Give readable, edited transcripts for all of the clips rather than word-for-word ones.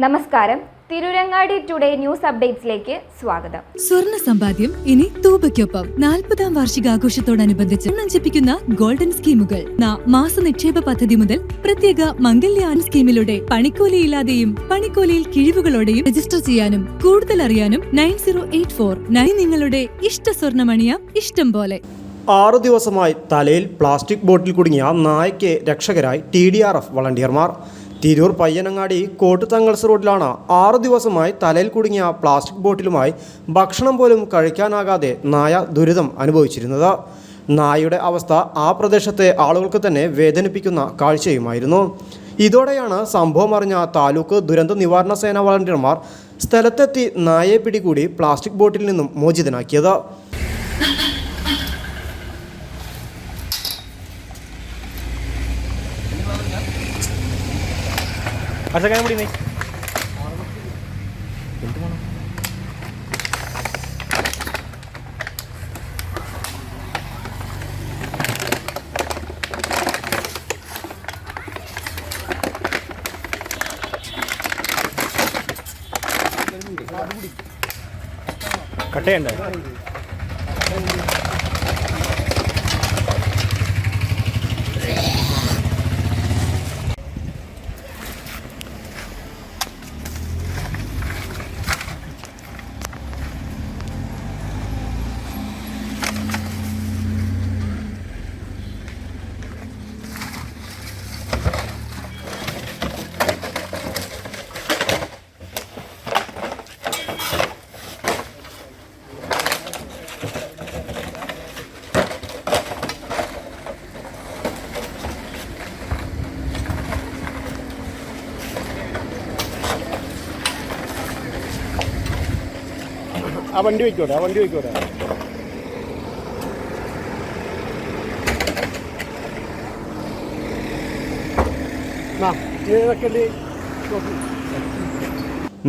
നമസ്കാരം. Tirurangadi today news അപ്ഡേറ്റ്സിലേക്ക് സ്വാഗതം. സ്വർണ്ണ സമ്പാദ്യം ഇനി തൂബയ്ക്കൊപ്പം 40-ാം വാർഷികാഘോഷത്തോടനുബന്ധിച്ച് നഞ്ചിപ്പിക്കുന്ന ഗോൾഡൻ സ്കീമുകൾ. മാസ നിക്ഷേപ പദ്ധതി മുതൽ പ്രത്യേക മംഗല്യാൻ സ്കീമിലൂടെ പണിക്കൂലിയില്ലാതെയും പണിക്കൂലിയിൽ കിഴിവുകളോടെയും രജിസ്റ്റർ ചെയ്യാനും കൂടുതൽ അറിയാനും 9084 നിങ്ങളുടെ ഇഷ്ട സ്വർണ്ണമണിയാം ഇഷ്ടം പോലെ. 6 ദിവസമായി തലയിൽ പ്ലാസ്റ്റിക് ബോട്ടിൽ കുടുങ്ങിയ നായയ്ക്ക് രക്ഷകരായി TDRF വളണ്ടിയർമാർ. തിരൂർ പയ്യനങ്ങാടി കോട്ടുതങ്ങൾസ് റോഡിലാണ് 6 ദിവസമായി തലയിൽ കുടുങ്ങിയ പ്ലാസ്റ്റിക് ബോട്ടിലുമായി ഭക്ഷണം പോലും കഴിക്കാനാകാതെ നായ ദുരിതം അനുഭവിച്ചിരുന്നത്. നായയുടെ അവസ്ഥ ആ പ്രദേശത്തെ ആളുകൾക്ക് തന്നെ വേദനിപ്പിക്കുന്ന കാഴ്ചയുമായിരുന്നു. ഇതോടെയാണ് സംഭവം അറിഞ്ഞ താലൂക്ക് ദുരന്ത നിവാരണ സേന വളണ്ടിയർമാർ സ്ഥലത്തെത്തി നായയെ പിടികൂടി പ്ലാസ്റ്റിക് ബോട്ടിൽ നിന്നും മോചിതനാക്കിയത്. കട്ടയുണ്ട്. ആ വണ്ടി വയ്ക്കോട്ടെ.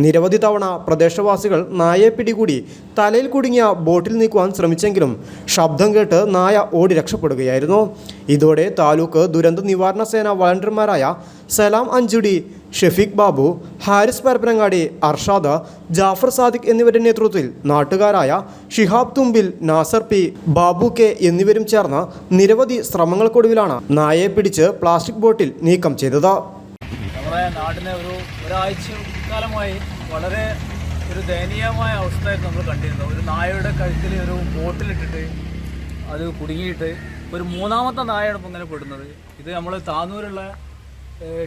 നിരവധി തവണ പ്രദേശവാസികൾ നായയെ പിടികൂടി തലയിൽ കുടുങ്ങിയ ബോട്ടിൽ നീക്കുവാൻ ശ്രമിച്ചെങ്കിലും ശബ്ദം കേട്ട് നായ ഓടി രക്ഷപ്പെടുകയായിരുന്നു. ഇതോടെ താലൂക്ക് ദുരന്ത നിവാരണ സേന വളണ്ടിയർമാരായ സലാം അഞ്ചുടി, ഷെഫീഖ് ബാബു, ഹാരിസ് പരപ്പനങ്ങാടി, അർഷാദ്, ജാഫർ സാദിഖ് എന്നിവരുടെ നേതൃത്വത്തിൽ നാട്ടുകാരായ ഷിഹാബ് തുമ്പിൽ, നാസർ പി, ബാബു കെ എന്നിവരും ചേർന്ന് നിരവധി ശ്രമങ്ങൾക്കൊടുവിലാണ് നായയെ പിടിച്ച് പ്ലാസ്റ്റിക് ബോട്ടിൽ നീക്കം ചെയ്തത്. നമ്മുടെ നാടിനെ ഒരാഴ്ച കാലമായി വളരെ ദയനീയമായ അവസ്ഥയായിരുന്നു നമ്മൾ കണ്ടിരുന്നത്. ഒരു നായയുടെ കഴുത്തിൽ ഒരു ബോട്ടിലിട്ടിട്ട് അത് കുടുങ്ങിയിട്ട് ഒരു 3ാമത്തെ നായയാണ് ഇപ്പോൾ ഇങ്ങനെ പെടുന്നത്. ഇത് നമ്മൾ താന്നൂരുള്ള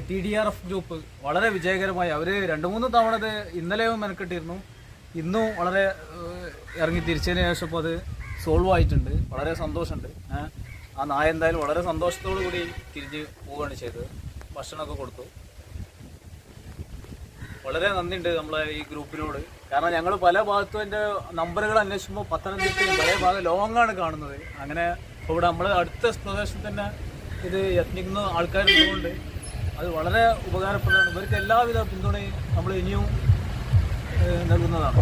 TDRF ഗ്രൂപ്പ് വളരെ വിജയകരമായി അവർ 2-3 തവണ ഇത് ഇന്നലെയും മെനക്കെട്ടിരുന്നു. ഇന്നും വളരെ ഇറങ്ങി തിരിച്ചതിന് ശേഷം ഇപ്പോൾ അത് സോൾവ് ആയിട്ടുണ്ട്. വളരെ സന്തോഷമുണ്ട്. ആ നായ എന്തായാലും വളരെ സന്തോഷത്തോടു കൂടി തിരിഞ്ഞ് പോവുകയാണ് ചെയ്തത്. ഭക്ഷണമൊക്കെ കൊടുത്തു. വളരെ നന്ദിയുണ്ട് നമ്മളെ ഈ ഗ്രൂപ്പിനോട്. കാരണം ഞങ്ങൾ പല ഭാഗത്തും എൻ്റെ നമ്പറുകൾ അന്വേഷിക്കുമ്പോൾ പത്തനംതിട്ടയും പല ഭാഗം ലോങ്ങാണ് കാണുന്നത്. അങ്ങനെ ഇവിടെ നമ്മൾ അടുത്ത പ്രദേശത്ത് തന്നെ ഇത് യത്നിക്കുന്ന ആൾക്കാരുള്ളതുകൊണ്ട് അത് വളരെ ഉപകാരപ്രദമാണ്. ഇവർക്ക് എല്ലാവിധ പിന്തുണയും നമ്മൾ ഇനിയും നൽകുന്നതാണ്.